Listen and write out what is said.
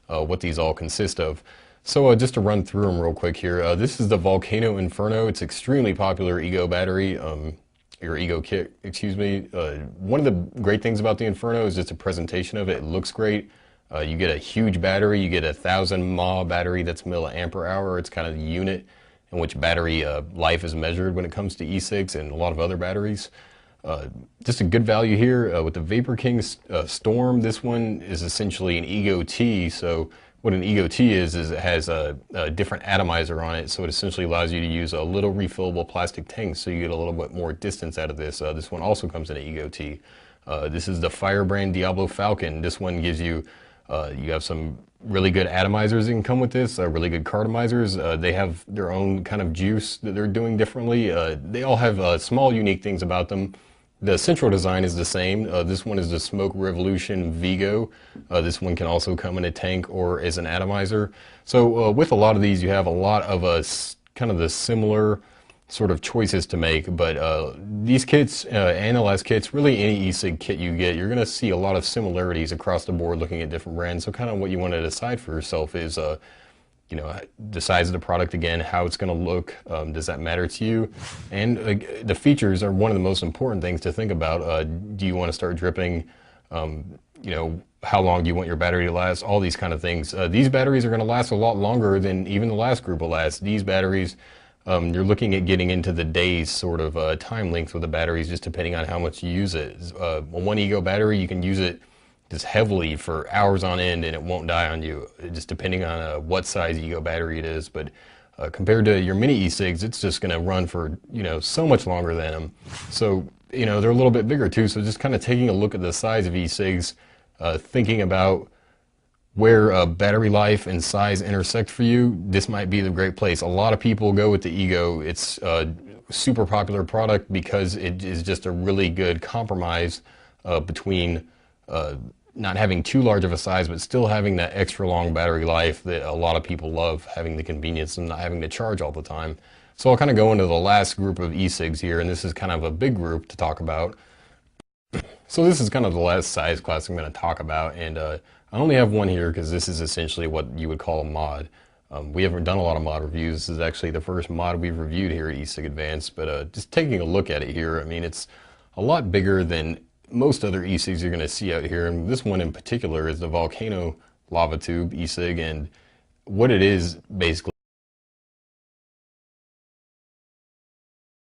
what these all consist of. So just to run through them real quick here, this is the Volcano Inferno. It's extremely popular Ego battery, or Ego kit, excuse me. One of the great things about the Inferno is just the presentation of it. It looks great. You get a huge battery. You get a 1,000 mAh battery that's milliampere hour. It's kind of the unit in which battery life is measured when it comes to e-cigs and a lot of other batteries. Just a good value here with the Vapor King Storm. This one is essentially an Ego T. So what an Ego T is it has a different atomizer on it. So it essentially allows you to use a little refillable plastic tank, so you get a little bit more distance out of this. This one also comes in an Ego T. This is the Firebrand Diablo Falcon. This one gives you you have some really good atomizers that can come with this, really good cartomizers. They have their own kind of juice that they're doing differently. They all have small unique things about them. The central design is the same. This one is the Smoke Revolution Vigo. This one can also come in a tank or as an atomizer. So with a lot of these, you have a lot of kind of the similar sort of choices to make, but these kits, Analyze kits, really any e-cig kit you get, you're going to see a lot of similarities across the board looking at different brands. So kind of what you want to decide for yourself is, you know, the size of the product again, how it's going to look, does that matter to you? And the features are one of the most important things to think about. Do you want to start dripping? You know, how long do you want your battery to last? All these kind of things. These batteries are going to last a lot longer than even the last group will last. These batteries, you're looking at getting into the days sort of time length with the batteries, just depending on how much you use it. One Ego battery, you can use it just heavily for hours on end and it won't die on you, just depending on what size Ego battery it is. But compared to your mini e-cigs, it's just going to run for, you know, so much longer than them. So, you know, they're a little bit bigger too. So just kind of taking a look at the size of e-cigs, thinking about where battery life and size intersect for you, this might be the great place. A lot of people go with the Ego. It's a super popular product because it is just a really good compromise between not having too large of a size, but still having that extra long battery life that a lot of people love, having the convenience and not having to charge all the time. So I'll kind of go into the last group of e-cigs here, and this is kind of a big group to talk about. So this is kind of the last size class I'm going to talk about, and I only have one here because this is essentially what you would call a mod. We haven't done a lot of mod reviews. This is actually the first mod we've reviewed here at e-cig Advanced, but just taking a look at it here, I mean, it's a lot bigger than most other e-cigs you're going to see out here, and this one in particular is the Volcano Lava Tube e-cig, and what it is basically